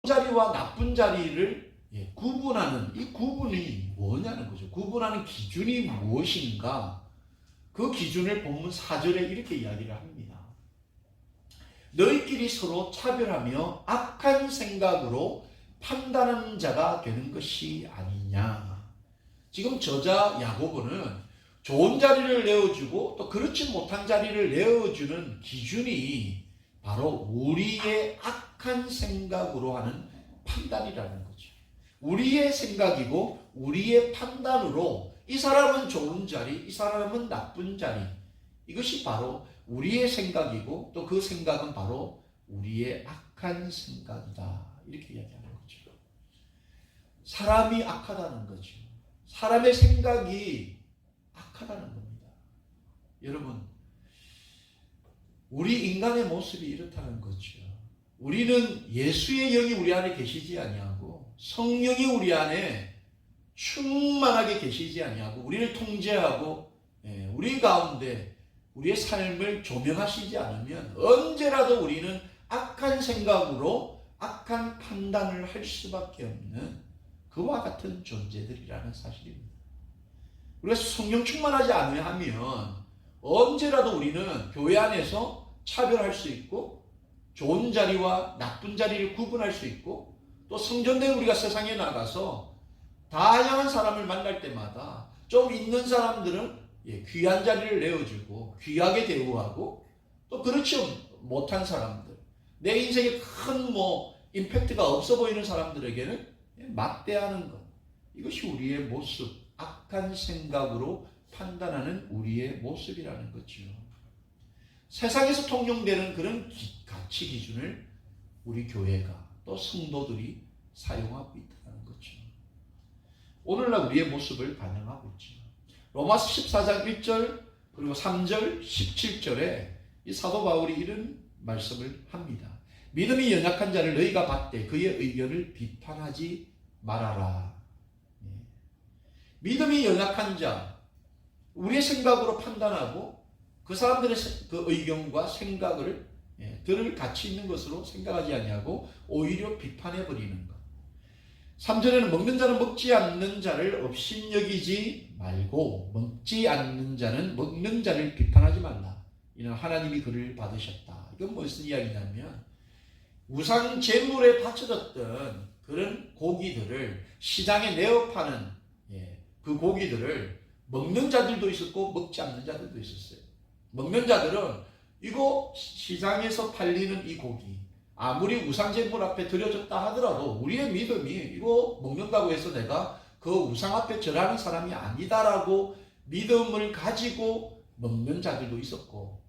자리와 나쁜 자리를 구분하는 이 구분이 뭐냐는 거죠. 구분하는 기준이 무엇인가? 그 기준을 본문 4절에 이렇게 이야기를 합니다. 너희끼리 서로 차별하며 악한 생각으로 판단하는 자가 되는 것이 아니냐. 지금 저자 야고보는 좋은 자리를 내어주고 또 그렇지 못한 자리를 내어주는 기준이 바로 우리의 악한 생각으로 하는 판단이라는 거죠. 우리의 생각이고 우리의 판단으로 이 사람은 좋은 자리, 이 사람은 나쁜 자리, 이것이 바로 우리의 생각이고 또 그 생각은 바로 우리의 악한 생각이다. 이렇게 이야기하는 거죠. 사람이 악하다는 거죠. 사람의 생각이 악하다는 겁니다. 여러분, 우리 인간의 모습이 이렇다는 거죠. 우리는 예수의 영이 우리 안에 계시지 아니하고 성령이 우리 안에 충만하게 계시지 아니하고 우리를 통제하고 우리 가운데 우리의 삶을 조명하시지 않으면 언제라도 우리는 악한 생각으로 악한 판단을 할 수밖에 없는 그와 같은 존재들이라는 사실입니다. 우리가 성령 충만하지 않으면 언제라도 우리는 교회 안에서 차별할 수 있고 좋은 자리와 나쁜 자리를 구분할 수 있고 또 성전된 우리가 세상에 나가서 다양한 사람을 만날 때마다 좀 있는 사람들은 귀한 자리를 내어주고 귀하게 대우하고 또 그렇지 못한 사람들, 내 인생에 큰 임팩트가 없어 보이는 사람들에게는 막대하는 것, 이것이 우리의 모습, 악한 생각으로 판단하는 우리의 모습이라는 거죠. 세상에서 통용되는 그런 가치 기준을 우리 교회가 또 성도들이 사용하고 있다는 거죠. 오늘날 우리의 모습을 반영하고 있죠. 로마서 14장 1절 그리고 3절 17절에 이 사도 바울이 이런 말씀을 합니다. 믿음이 연약한 자를 너희가 받되 그의 의견을 비판하지 말아라. 믿음이 연약한 자, 우리의 생각으로 판단하고 그 사람들의 그 의견과 생각을 들을 가치 있는 것으로 생각하지 아니하고 오히려 비판해버리는 것. 3절에는 먹는 자는 먹지 않는 자를 업신여기지 말고 먹지 않는 자는 먹는 자를 비판하지 말라. 이는 하나님이 그를 받으셨다. 이건 무슨 이야기냐면 우상 제물에 바쳐졌던 그런 고기들을 시장에 내어 파는 그 고기들을 먹는 자들도 있었고 먹지 않는 자들도 있었어요. 먹는 자들은 이거 시장에서 팔리는 이 고기 아무리 우상제물 앞에 드려졌다 하더라도 우리의 믿음이 이거 먹는다고 해서 내가 그 우상 앞에 절하는 사람이 아니다라고 믿음을 가지고 먹는 자들도 있었고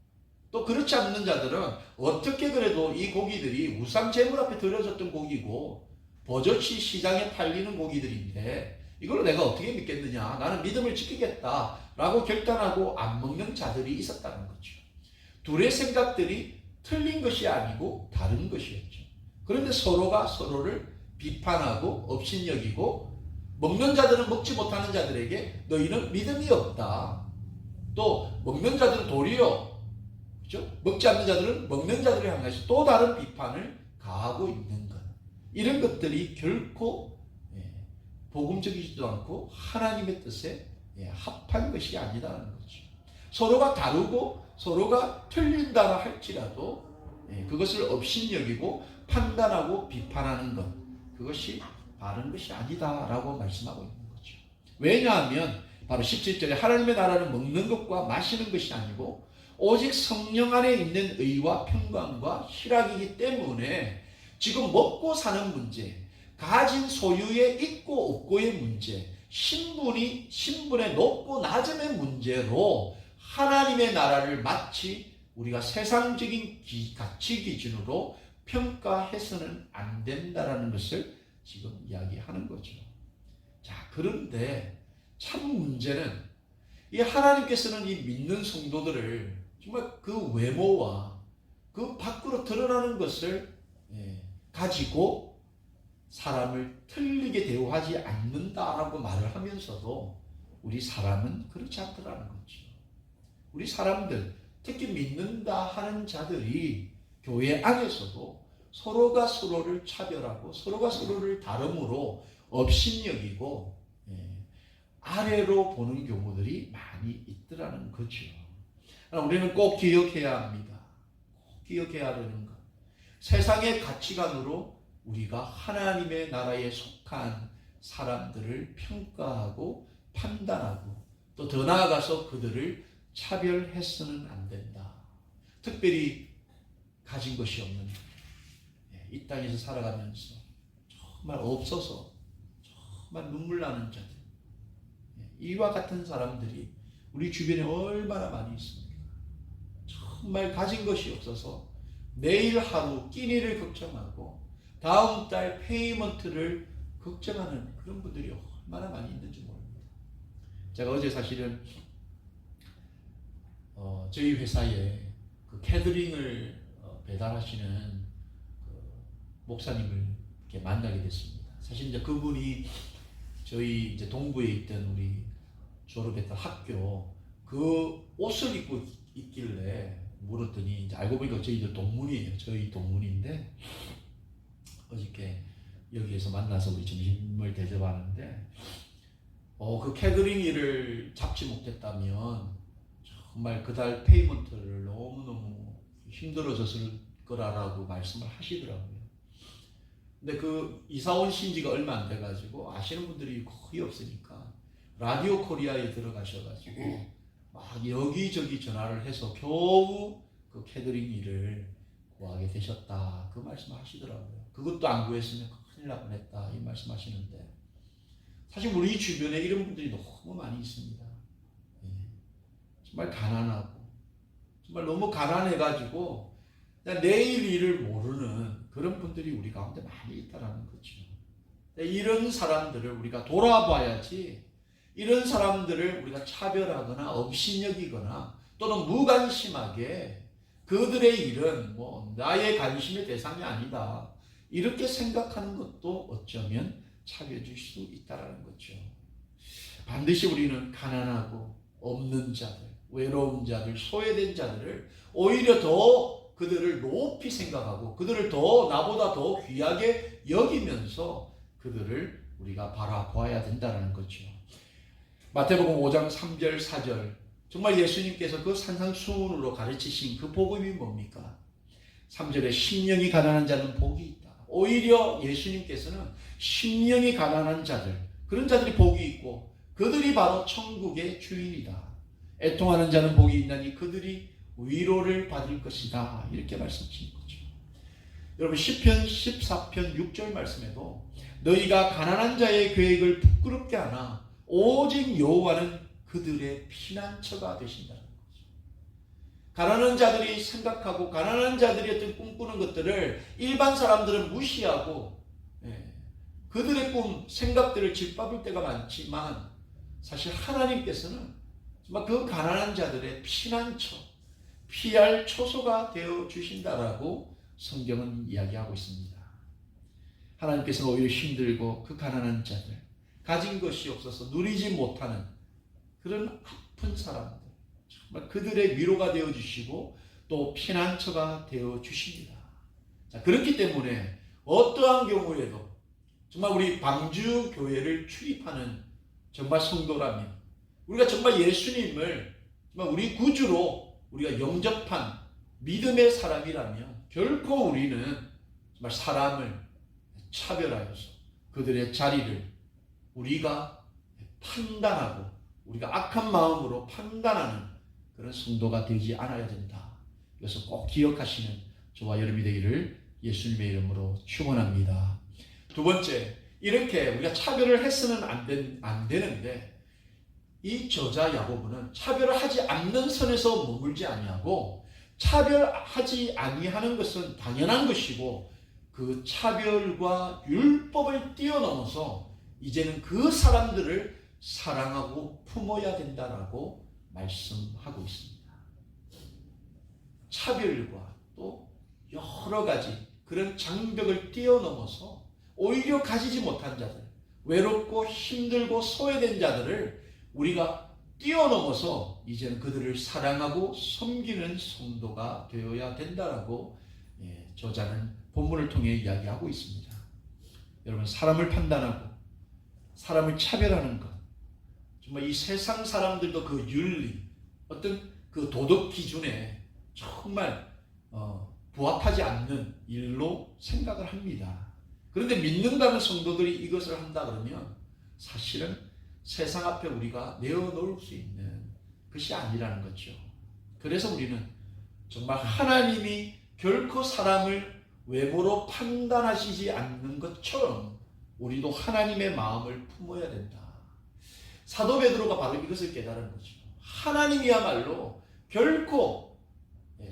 또 그렇지 않는 자들은 어떻게 그래도 이 고기들이 우상제물 앞에 드려졌던 고기고 버젓이 시장에 팔리는 고기들인데 이걸 내가 어떻게 믿겠느냐, 나는 믿음을 지키겠다라고 결단하고 안 먹는 자들이 있었다는 거죠. 둘의 생각들이 틀린 것이 아니고 다른 것이었죠. 그런데 서로가 서로를 비판하고 업신여기고 먹는 자들은 먹지 못하는 자들에게 너희는 믿음이 없다. 또 먹는 자들은 도리어 그렇죠? 먹지 않는 자들은 먹는 자들을 향해서 또 다른 비판을 가하고 있는 것. 이런 것들이 결코 복음적이지도 않고 하나님의 뜻에 합한 것이 아니라는 거죠. 서로가 다르고 서로가 틀린다 할지라도 그것을 업신여기고 판단하고 비판하는 것, 그것이 바른 것이 아니다라고 말씀하고 있는 거죠. 왜냐하면 바로 17절에 하나님의 나라는 먹는 것과 마시는 것이 아니고 오직 성령 안에 있는 의와 평강과 희락이기 때문에 지금 먹고 사는 문제, 가진 소유의 있고 없고의 문제, 신분의 높고 낮음의 문제로 하나님의 나라를 마치 우리가 세상적인 가치 기준으로 평가해서는 안 된다라는 것을 지금 이야기하는 거죠. 자, 그런데 참 문제는 이 하나님께서는 이 믿는 성도들을 정말 그 외모와 그 밖으로 드러나는 것을 가지고 사람을 틀리게 대우하지 않는다라고 말을 하면서도 우리 사람은 그렇지 않더라는 거죠. 우리 사람들, 특히 믿는다 하는 자들이 교회 안에서도 서로가 서로를 차별하고 서로가 서로를 다름으로 업신여기고 아래로 보는 경우들이 많이 있더라는 거죠. 우리는 꼭 기억해야 합니다. 꼭 기억해야 되는 것. 세상의 가치관으로 우리가 하나님의 나라에 속한 사람들을 평가하고 판단하고 또 더 나아가서 그들을 차별해서는 안 된다. 특별히 가진 것이 없는 이 땅에서 살아가면서 정말 없어서 정말 눈물 나는 자들, 이와 같은 사람들이 우리 주변에 얼마나 많이 있습니까? 정말 가진 것이 없어서 내일 하루 끼니를 걱정하고 다음 달 페이먼트를 걱정하는 그런 분들이 얼마나 많이 있는지 모릅니다. 제가 어제 사실은 저희 회사에 그 캐터링을 배달하시는 그 목사님을 이렇게 만나게 됐습니다. 사실 이제 그분이 저희 이제 동부에 있던 우리 졸업했던 학교 그 옷을 입고 있길래 물었더니 이제 알고 보니까 저희들 동문이에요. 저희 동문인데 어저께 여기에서 만나서 우리 점심을 대접하는데 그 캐터링 일을 잡지 못했다면 정말 그달 페이먼트를 너무너무 힘들어졌을 거라고 말씀을 하시더라고요. 근데 그 이사 온 지가 얼마 안 돼가지고 아시는 분들이 거의 없으니까 라디오 코리아에 들어가셔가지고 막 여기저기 전화를 해서 겨우 그 캐터링 일을 구하게 되셨다. 그 말씀을 하시더라고요. 그것도 안 구했으면 큰일 날 뻔했다. 이 말씀 하시는데 사실 우리 주변에 이런 분들이 너무 많이 있습니다. 정말 가난하고 정말 너무 가난해가지고 내일 일을 모르는 그런 분들이 우리 가운데 많이 있다는 거죠. 이런 사람들을 우리가 돌아봐야지 이런 사람들을 우리가 차별하거나 업신여기거나 또는 무관심하게 그들의 일은 뭐 나의 관심의 대상이 아니다 이렇게 생각하는 것도 어쩌면 차별일 수 있다는 거죠. 반드시 우리는 가난하고 없는 자들, 외로운 자들, 소외된 자들을 오히려 더 그들을 높이 생각하고 그들을 더 나보다 더 귀하게 여기면서 그들을 우리가 바라보아야 된다는 거죠. 마태복음 5장 3절 4절 정말 예수님께서 그 산상수훈으로 가르치신 그 복음이 뭡니까? 3절에 심령이 가난한 자는 복이 있다. 오히려 예수님께서는 심령이 가난한 자들, 그런 자들이 복이 있고 그들이 바로 천국의 주인이다. 애통하는 자는 복이 있나니 그들이 위로를 받을 것이다. 이렇게 말씀하신 거죠. 여러분 시편 14편 6절 말씀에도 너희가 가난한 자의 계획을 부끄럽게 하나 오직 여호와는 그들의 피난처가 되신다는 거죠. 가난한 자들이 생각하고 가난한 자들이 어떤 꿈꾸는 것들을 일반 사람들은 무시하고 그들의 꿈, 생각들을 짓밟을 때가 많지만 사실 하나님께서는 정말 그 가난한 자들의 피난처, 피할 초소가 되어 주신다라고 성경은 이야기하고 있습니다. 하나님께서는 오히려 힘들고 그 가난한 자들, 가진 것이 없어서 누리지 못하는 그런 아픈 사람들, 정말 그들의 위로가 되어 주시고 또 피난처가 되어 주십니다. 자, 그렇기 때문에 어떠한 경우에도 정말 우리 방주 교회를 출입하는 정말 성도라면 우리가 정말 예수님을 정말 우리 구주로 우리가 영접한 믿음의 사람이라면 결코 우리는 정말 사람을 차별하여서 그들의 자리를 우리가 판단하고 우리가 악한 마음으로 판단하는 그런 성도가 되지 않아야 된다. 그래서 꼭 기억하시는 저와 여러분이 되기를 예수님의 이름으로 축원합니다. 두 번째, 이렇게 우리가 차별을 해서는 안 되는데 이 저자 야고보는 차별을 하지 않는 선에서 머물지 아니하고 차별하지 아니하는 것은 당연한 것이고 그 차별과 율법을 뛰어넘어서 이제는 그 사람들을 사랑하고 품어야 된다라고 말씀하고 있습니다. 차별과 또 여러 가지 그런 장벽을 뛰어넘어서 오히려 가지지 못한 자들, 외롭고 힘들고 소외된 자들을 우리가 뛰어넘어서 이제는 그들을 사랑하고 섬기는 성도가 되어야 된다라고 저자는 본문을 통해 이야기하고 있습니다. 여러분, 사람을 판단하고 사람을 차별하는 것, 정말 이 세상 사람들도 그 윤리, 어떤 그 도덕 기준에 정말 부합하지 않는 일로 생각을 합니다. 그런데 믿는다는 성도들이 이것을 한다 그러면 사실은 세상 앞에 우리가 내어놓을 수 있는 것이 아니라는 거죠. 그래서 우리는 정말 하나님이 결코 사람을 외모로 판단하시지 않는 것처럼 우리도 하나님의 마음을 품어야 된다. 사도 베드로가 바로 이것을 깨달은 거죠. 하나님이야말로 결코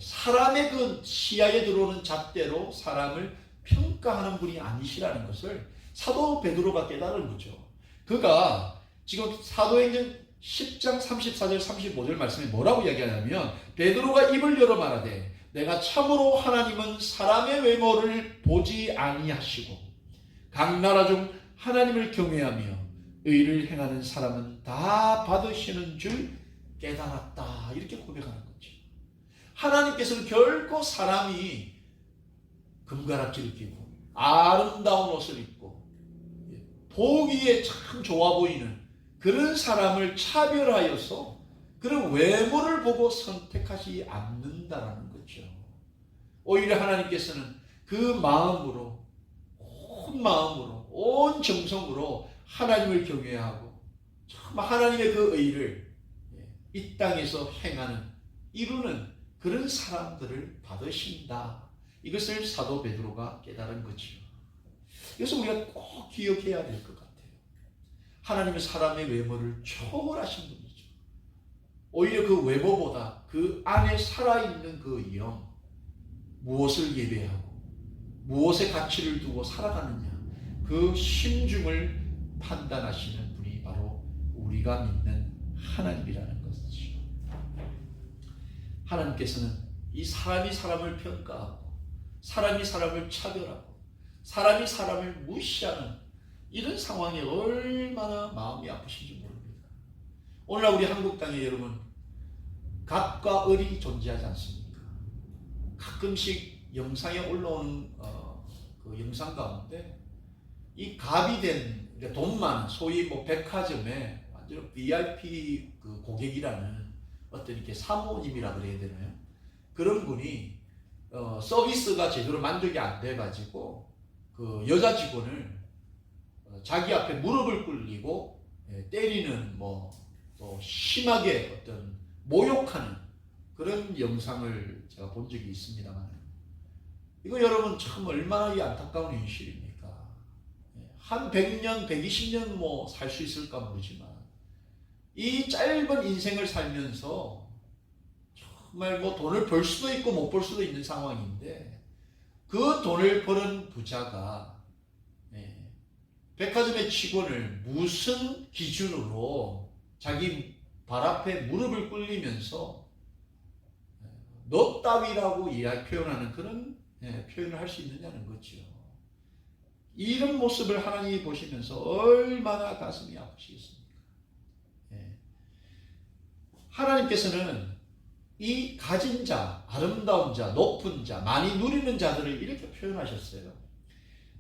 사람의 그 시야에 들어오는 잣대로 사람을 평가하는 분이 아니시라는 것을 사도 베드로가 깨달은 거죠. 그가 지금 사도행전 10장 34절 35절 말씀에 뭐라고 이야기하냐면, 베드로가 입을 열어 말하되 내가 참으로 하나님은 사람의 외모를 보지 아니하시고 각 나라 중 하나님을 경외하며 의를 행하는 사람은 다 받으시는 줄 깨달았다. 이렇게 고백하는 거죠. 하나님께서는 결코 사람이 금가락지를 끼고 아름다운 옷을 입고 보기에 참 좋아 보이는 그런 사람을 차별하여서 그런 외모를 보고 선택하지 않는다라는 거죠. 오히려 하나님께서는 그 마음으로, 온 마음으로, 온 정성으로 하나님을 경외하고 정말 하나님의 그 의를 이 땅에서 행하는, 이루는 그런 사람들을 받으신다. 이것을 사도 베드로가 깨달은 거죠. 그래서 우리가 꼭 기억해야 될 것 같아요. 하나님은 사람의 외모를 초월하신 분이죠. 오히려 그 외모보다 그 안에 살아있는 그 영, 무엇을 예배하고 무엇의 가치를 두고 살아가느냐, 그 심중을 판단하시는 분이 바로 우리가 믿는 하나님이라는 것이죠. 하나님께서는 이 사람이 사람을 평가하고 사람이 사람을 차별하고 사람이 사람을 무시하는 이런 상황이 얼마나 마음이 아프신지 모릅니다. 오늘날 우리 한국 땅에 여러분, 갑과 을이 존재하지 않습니까? 가끔씩 영상에 올라오는 그 영상 가운데 이 갑이 된, 그러니까 돈 많은, 소위 뭐 백화점에 완전 VIP 그 고객이라는 어떤 이렇게 사모님이라 그래야 되나요? 그런 분이 서비스가 제대로 만족이 안 돼가지고 그 여자 직원을 자기 앞에 무릎을 꿇리고 때리는, 뭐 또 심하게 어떤 모욕하는 그런 영상을 제가 본 적이 있습니다만, 이거 여러분 참 얼마나 안타까운 현실입니까? 한 100년, 120년 뭐 살 수 있을까 모르지만 이 짧은 인생을 살면서 정말 뭐 돈을 벌 수도 있고 못 벌 수도 있는 상황인데, 그 돈을 버는 부자가 백화점의 직원을 무슨 기준으로 자기 발 앞에 무릎을 꿇리면서 너 따위라고 표현하는 그런 표현을 할 수 있느냐는 거죠. 이런 모습을 하나님이 보시면서 얼마나 가슴이 아프시겠습니까? 하나님께서는 이 가진 자, 아름다운 자, 높은 자, 많이 누리는 자들을 이렇게 표현하셨어요.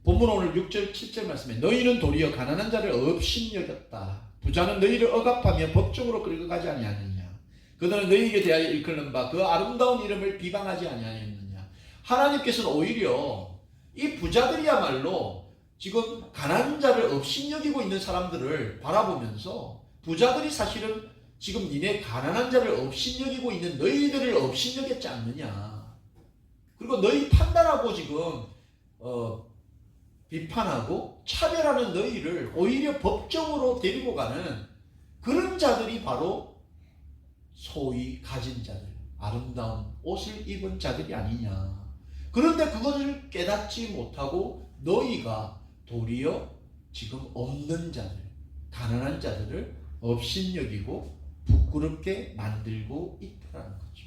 본문 오늘 6절, 7절 말씀에 너희는 도리어 가난한 자를 업신여겼다. 부자는 너희를 억압하며 법정으로 끌고 가지 아니하느냐. 그들은 너희에게 대하여 일컫는 바 그 아름다운 이름을 비방하지 아니하였느냐. 하나님께서는 오히려 이 부자들이야말로 지금 가난한 자를 업신여기고 있는 사람들을 바라보면서, 부자들이 사실은 지금 니네 가난한 자를 업신여기고 있는 너희들을 업신여겼지 않느냐. 그리고 너희 판단하고 지금 비판하고 차별하는 너희를 오히려 법정으로 데리고 가는 그런 자들이 바로 소위 가진 자들, 아름다운 옷을 입은 자들이 아니냐. 그런데 그것을 깨닫지 못하고 너희가 도리어 지금 없는 자들, 가난한 자들을 업신여기고 부끄럽게 만들고 있다는 거죠.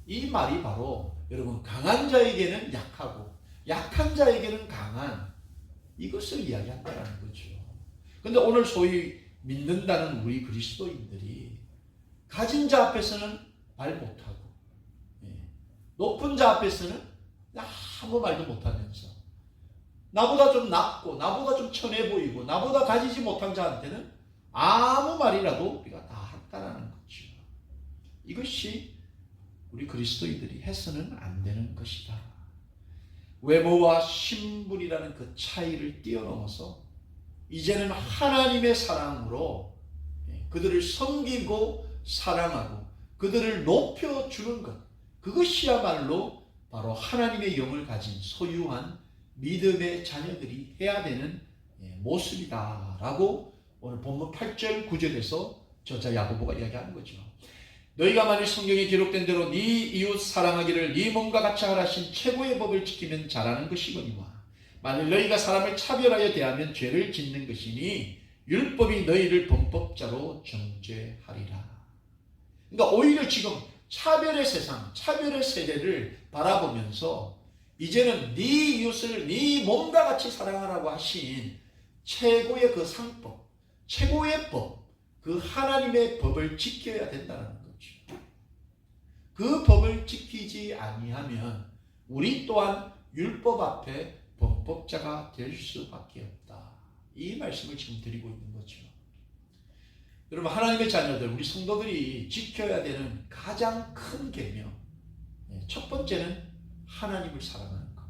이 말이 바로 여러분, 강한 자에게는 약하고 약한 자에게는 강한, 이것을 이야기한다는 거죠. 그런데 오늘 소위 믿는다는 우리 그리스도인들이 가진 자 앞에서는 말 못하고 높은 자 앞에서는 아무 말도 못하면서 나보다 좀 낫고 나보다 좀 천해 보이고 나보다 가지지 못한 자한테는 아무 말이라도 우리가 다 한다라는 거죠. 이것이 우리 그리스도인들이 해서는 안 되는 것이다. 외모와 신분이라는 그 차이를 뛰어넘어서 이제는 하나님의 사랑으로 그들을 섬기고 사랑하고 그들을 높여주는 것, 그것이야말로 바로 하나님의 영을 가진 소유한 믿음의 자녀들이 해야 되는 모습이다라고 오늘 본문 8절 9절에서 저자 야고보가 이야기하는 거죠. 너희가 만일 성경에 기록된 대로 네 이웃 사랑하기를 네 몸과 같이 하라 하신 최고의 법을 지키면 잘하는 것이거니와 만일 너희가 사람을 차별하여 대하면 죄를 짓는 것이니 율법이 너희를 범법자로 정죄하리라. 그러니까 오히려 지금 차별의 세상, 차별의 세대를 바라보면서 이제는 네 이웃을 네 몸과 같이 사랑하라고 하신 최고의 그 상법, 최고의 법, 그 하나님의 법을 지켜야 된다는 거죠. 그 법을 지키지 아니하면 우리 또한 율법 앞에 범법자가 될 수밖에 없다. 이 말씀을 지금 드리고 있는 거죠. 여러분, 하나님의 자녀들, 우리 성도들이 지켜야 되는 가장 큰 계명, 첫 번째는 하나님을 사랑하는 것,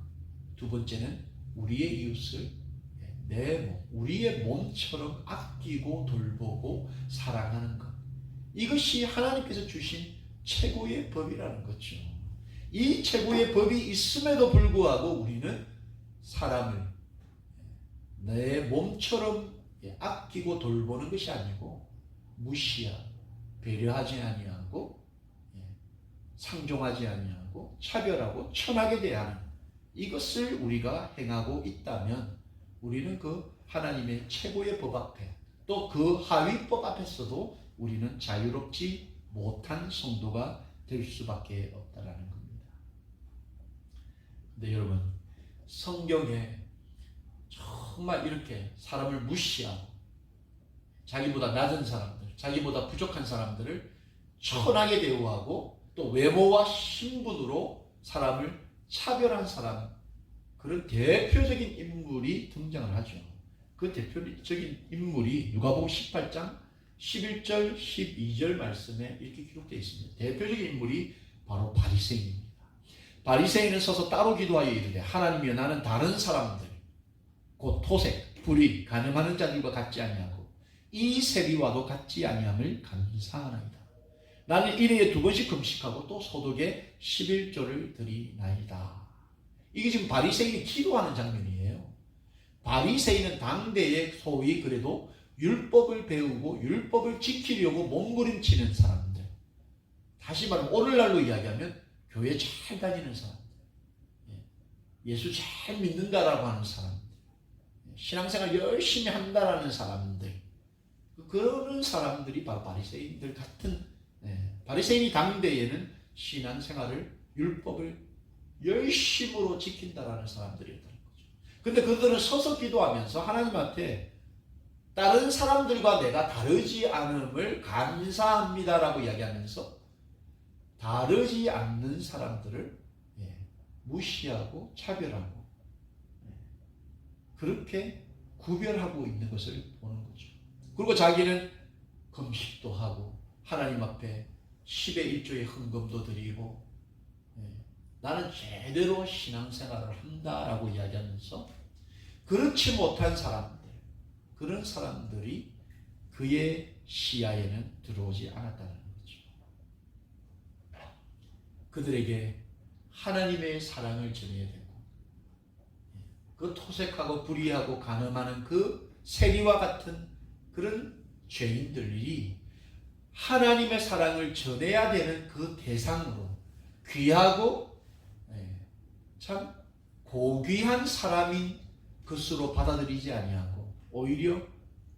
두 번째는 우리의 이웃을 내 몸, 우리의 몸처럼 아끼고 돌보고 사랑하는 것. 이것이 하나님께서 주신 최고의 법이라는 거죠. 이 최고의 법이 있음에도 불구하고 우리는 사람을 내 몸처럼 아끼고 돌보는 것이 아니고 무시하고 배려하지 아니하고 상종하지 아니하고 차별하고 천하게 대하는 이것을 우리가 행하고 있다면 우리는 그 하나님의 최고의 법 앞에 또 그 하위법 앞에서도 우리는 자유롭지 못한 성도가 될 수밖에 없다라는 겁니다. 근데 여러분, 성경에 정말 이렇게 사람을 무시하고 자기보다 낮은 사람들, 자기보다 부족한 사람들을 천하게 대우하고 또 외모와 신분으로 사람을 차별한 사람, 그런 대표적인 인물이 등장을 하죠. 그 대표적인 인물이 누가복음 18장 11절 12절 말씀에 이렇게 기록되어 있습니다. 대표적인 인물이 바로 바리새인입니다. 바리새인은 서서 따로 기도하여 이르되 하나님이여 나는 다른 사람들 곧 토색, 불의, 간음하는 자들과 같지 아니하고 이 세리와도 같지 아니함을 감사하나이다. 나는 일회에 2번씩 금식하고 또 소득에 11조를 드리나이다. 이게 지금 바리새인이 기도하는 장면이에요. 바리새인은 당대에 소위 그래도 율법을 배우고 율법을 지키려고 몸부림치는 사람들. 다시 말하면 오늘날로 이야기하면 교회 잘 다니는 사람들. 예수 잘 믿는다라고 하는 사람들. 신앙생활 열심히 한다라는 사람들. 그런 사람들이 바로 바리새인들 같은, 바리새인이 당대에는 신앙생활을 율법을 열심으로 지킨다라는 사람들이었다는 거죠. 근데 그들은 서서 기도하면서 하나님 앞에 다른 사람들과 내가 다르지 않음을 감사합니다라고 이야기하면서 다르지 않는 사람들을 무시하고 차별하고 그렇게 구별하고 있는 것을 보는 거죠. 그리고 자기는 금식도 하고 하나님 앞에 10의 1조의 헌금도 드리고 나는 제대로 신앙생활을 한다라고 이야기하면서 그렇지 못한 사람들, 그런 사람들이 그의 시야에는 들어오지 않았다는 거죠. 그들에게 하나님의 사랑을 전해야 되고 그 토색하고 불의하고 간음하는 그 세리와 같은 그런 죄인들이 하나님의 사랑을 전해야 되는 그 대상으로 귀하고 참 고귀한 사람인 것으로 받아들이지 아니하고 오히려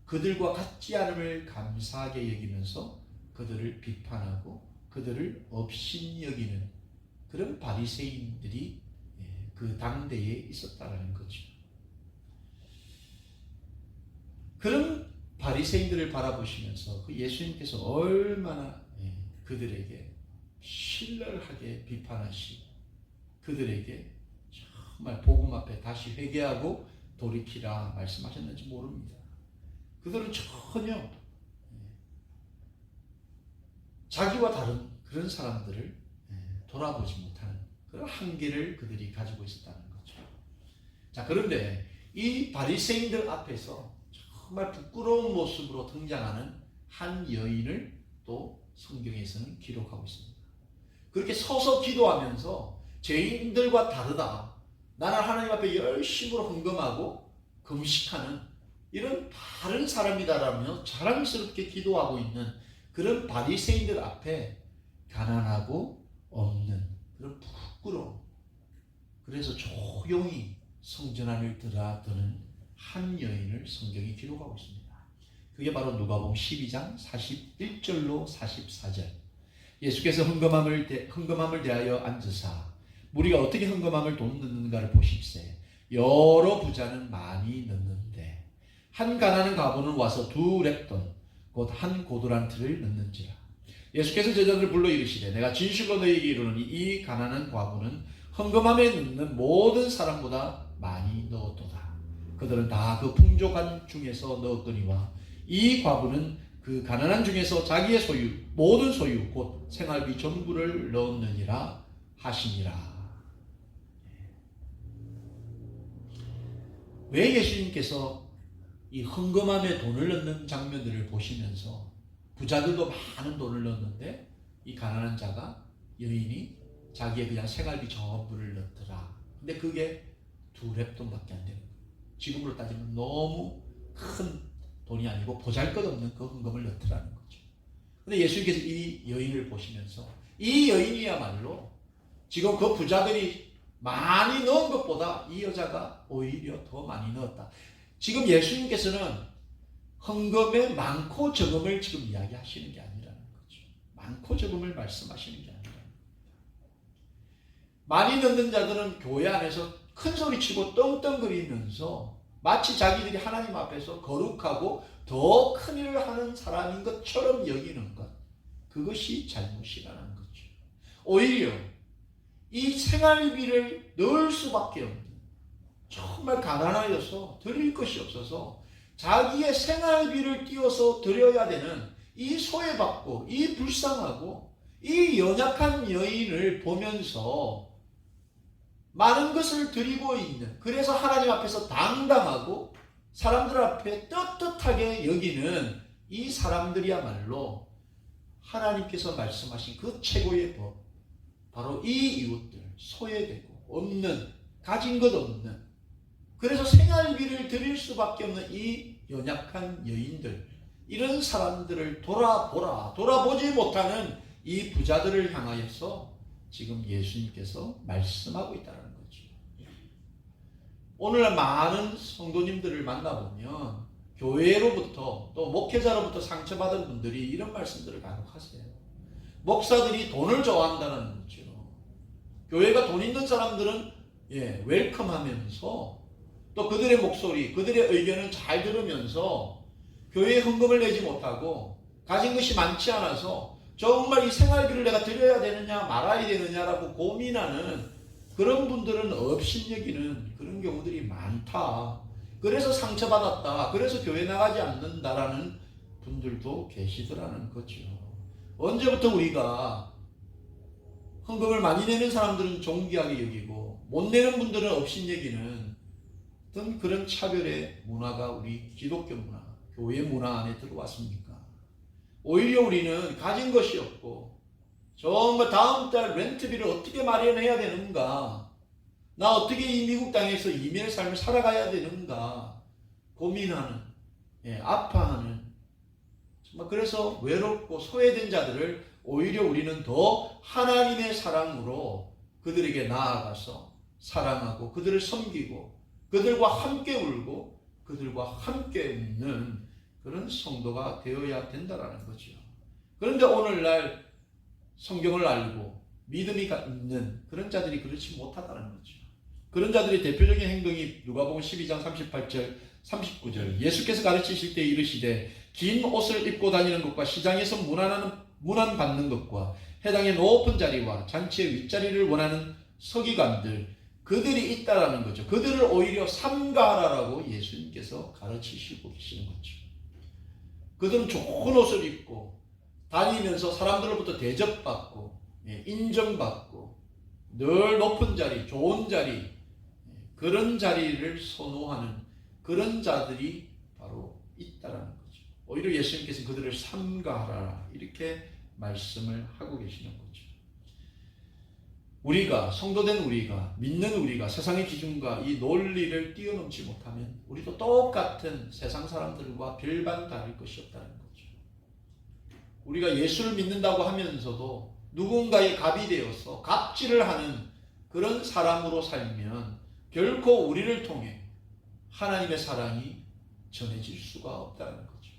그들과 같지 않음을 감사하게 여기면서 그들을 비판하고 그들을 업신여기는 그런 바리새인들이 그 당대에 있었다는 거죠. 그런 바리새인들을 바라보시면서 그 예수님께서 얼마나 그들에게 신랄하게 비판하시고 그들에게 정말 복음 앞에 다시 회개하고 돌이키라 말씀하셨는지 모릅니다. 그들은 전혀 자기와 다른 그런 사람들을 돌아보지 못하는 그런 한계를 그들이 가지고 있었다는 거죠. 자, 그런데 이 바리새인들 앞에서 정말 부끄러운 모습으로 등장하는 한 여인을 또 성경에서는 기록하고 있습니다. 그렇게 서서 기도하면서 죄인들과 다르다, 나는 하나님 앞에 열심으로 헌금하고 금식하는 이런 바른 사람이다라며 자랑스럽게 기도하고 있는 그런 바리새인들 앞에 가난하고 없는 그런 부끄러움, 그래서 조용히 성전 안을 드나드는 한 여인을 성경이 기록하고 있습니다. 그게 바로 누가복음 12장 41절로 44절. 예수께서 헌금함을 대하여 앉으사 무리가 어떻게 헌금함을 돈 넣는가를 보십세. 여러 부자는 많이 넣는데 한 가난한 과부는 와서 2렙돈 곧 한 고두란트를 넣는지라. 예수께서 제자들을 불러 이르시되 내가 진실로 너희에게 이르노니 이 가난한 과부는 헌금함에 넣는 모든 사람보다 많이 넣었도다. 그들은 다 그 풍족한 중에서 넣었거니와 이 과부는 그 가난한 중에서 자기의 소유 모든 소유 곧 생활비 전부를 넣었느니라 하시니라. 왜 예수님께서 이 헌금함에 돈을 넣는 장면들을 보시면서 부자들도 많은 돈을 넣었는데 이 가난한 자가 여인이 자기의 그냥 생활비 전부를 넣더라. 근데 그게 2렙돈밖에 안 되는 거예요. 지금으로 따지면 너무 큰 돈이 아니고 보잘것없는 그 헌금을 넣더라는 거죠. 근데 예수님께서 이 여인을 보시면서 이 여인이야말로 지금 그 부자들이 많이 넣은 것보다 이 여자가 오히려 더 많이 넣었다. 지금 예수님께서는 헌금의 많고 적음을 지금 이야기하시는 게 아니라는 거죠. 많고 적음을 말씀하시는 게 아니라는 거죠. 많이 넣는 자들은 교회 안에서 큰 소리치고 떵떵거리면서 마치 자기들이 하나님 앞에서 거룩하고 더 큰 일을 하는 사람인 것처럼 여기는 것, 그것이 잘못이라는 거죠. 오히려 이 생활비를 넣을 수밖에 없는, 정말 가난하여서 드릴 것이 없어서 자기의 생활비를 띄워서 드려야 되는 이 소외받고 이 불쌍하고 이 연약한 여인을 보면서 많은 것을 드리고 있는, 그래서 하나님 앞에서 당당하고 사람들 앞에 떳떳하게 여기는 이 사람들이야말로 하나님께서 말씀하신 그 최고의 법, 바로 이 이웃들, 소외되고 없는, 가진 것 없는, 그래서 생활비를 드릴 수밖에 없는 이 연약한 여인들, 이런 사람들을 돌아보지 못하는 이 부자들을 향하여서 지금 예수님께서 말씀하고 있다는 거죠. 오늘날 많은 성도님들을 만나보면 교회로부터 또 목회자로부터 상처받은 분들이 이런 말씀들을 간혹 하세요. 목사들이 돈을 좋아한다는 거죠. 교회가 돈 있는 사람들은 웰컴하면서 또 그들의 목소리, 그들의 의견을 잘 들으면서 교회에 헌금을 내지 못하고 가진 것이 많지 않아서 정말 이 생활비를 내가 드려야 되느냐 말아야 되느냐라고 고민하는 그런 분들은 업신여기는 그런 경우들이 많다. 그래서 상처받았다. 그래서 교회 나가지 않는다라는 분들도 계시더라는 거죠. 언제부터 우리가 헌금을 많이 내는 사람들은 존귀하게 여기고 못 내는 분들은 업신여기는 어떤 그런 차별의 문화가 우리 기독교 문화, 교회 문화 안에 들어왔습니까? 오히려 우리는 가진 것이 없고 정말 다음 달 렌트비를 어떻게 마련해야 되는가, 나 어떻게 이 미국 땅에서 이민의 삶을 살아가야 되는가 고민하는, 아파하는, 정말 그래서 외롭고 소외된 자들을 오히려 우리는 더 하나님의 사랑으로 그들에게 나아가서 사랑하고 그들을 섬기고 그들과 함께 울고 그들과 함께 웃는 그런 성도가 되어야 된다는 거죠. 그런데 오늘날 성경을 알고 믿음이 있는 그런 자들이 그렇지 못하다는 거죠. 그런 자들의 대표적인 행동이 누가복음 12장 38절 39절, 예수께서 가르치실 때 이르시되 긴 옷을 입고 다니는 것과 시장에서 문안받는 것과 해당의 높은 자리와 잔치의 윗자리를 원하는 서기관들, 그들이 있다라는 거죠. 그들을 오히려 삼가하라라고 예수님께서 가르치시고 계시는 거죠. 그들은 좋은 옷을 입고 다니면서 사람들로부터 대접받고 인정받고 늘 높은 자리, 좋은 자리, 그런 자리를 선호하는 그런 자들이 바로 있다라는 거죠. 오히려 예수님께서 그들을 삼가하라 이렇게 말씀을 하고 계시는 거죠. 우리가 성도된 우리가 믿는 우리가 세상의 기준과 이 논리를 뛰어넘지 못하면 우리도 똑같은 세상 사람들과 별반 다를 것이 없다는 거죠. 우리가 예수를 믿는다고 하면서도 누군가의 갑이 되어서 갑질을 하는 그런 사람으로 살면 결코 우리를 통해 하나님의 사랑이 전해질 수가 없다는 거죠.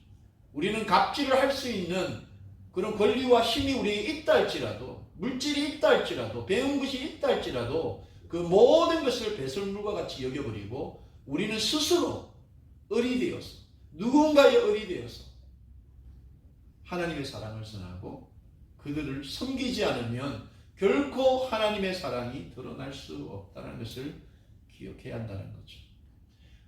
우리는 갑질을 할 수 있는 그런 권리와 힘이 우리에게 있다 할지라도, 물질이 있다 할지라도, 배운 것이 있다 할지라도 그 모든 것을 배설물과 같이 여겨버리고 우리는 스스로 을이 되어서, 누군가의 을이 되어서 하나님의 사랑을 전하고 그들을 섬기지 않으면 결코 하나님의 사랑이 드러날 수 없다는 것을 기억해야 한다는 거죠.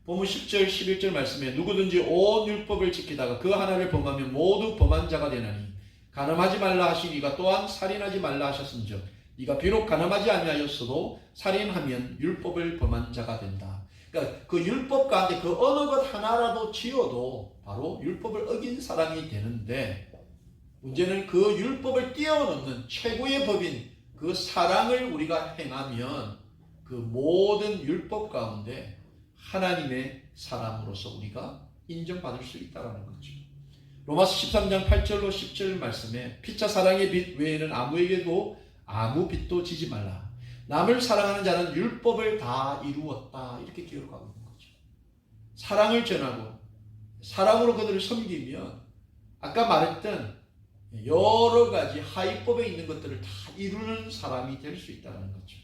본문 10절 11절 말씀에 누구든지 온 율법을 지키다가 그 하나를 범하면 모두 범한 자가 되나니 간음하지 말라 하시니가 또한 살인하지 말라 하셨은즉 네가 비록 간음하지 아니하였어도 살인하면 율법을 범한 자가 된다. 그러니까 그 율법 가운데 그 어느 것 하나라도 지어도 바로 율법을 어긴 사람이 되는데, 문제는 그 율법을 뛰어넘는 최고의 법인 그 사랑을 우리가 행하면 그 모든 율법 가운데 하나님의 사람으로서 우리가 인정받을 수 있다는 거죠. 로마서 13장 8절로 10절 말씀에 피차 사랑의 빚 외에는 아무에게도 아무 빚도 지지 말라. 남을 사랑하는 자는 율법을 다 이루었다. 이렇게 기록하고 있는 거죠. 사랑을 전하고 사랑으로 그들을 섬기면 아까 말했던 여러 가지 하위법에 있는 것들을 다 이루는 사람이 될 수 있다는 거죠.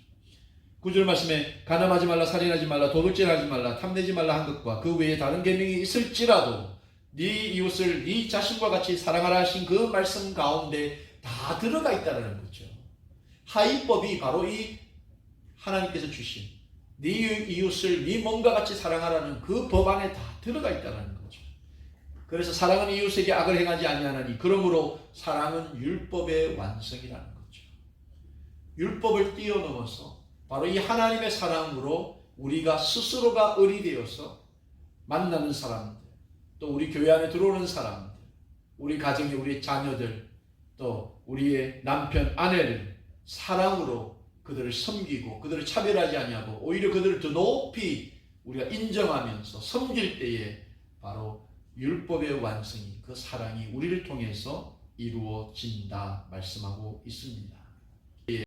9절 말씀에 간음하지 말라, 살인하지 말라, 도둑질하지 말라, 탐내지 말라 한 것과 그 외에 다른 계명이 있을지라도 네 이웃을 네 자신과 같이 사랑하라 하신 그 말씀 가운데 다 들어가 있다는 거죠. 하위법이 바로 이 하나님께서 주신 네 이웃을 네 몸과 같이 사랑하라는 그 법 안에 다 들어가 있다는 거죠. 그래서 사랑은 이웃에게 악을 행하지 아니하나니 그러므로 사랑은 율법의 완성이라는 거죠. 율법을 뛰어넘어서 바로 이 하나님의 사랑으로 우리가 스스로가 을이 되어서 만나는 사람들, 또 우리 교회 안에 들어오는 사람들, 우리 가정의 우리 자녀들, 또 우리의 남편, 아내를 사랑으로 그들을 섬기고 그들을 차별하지 아니하고 오히려 그들을 더 높이 우리가 인정하면서 섬길 때에 바로 율법의 완성이, 그 사랑이 우리를 통해서 이루어진다 말씀하고 있습니다.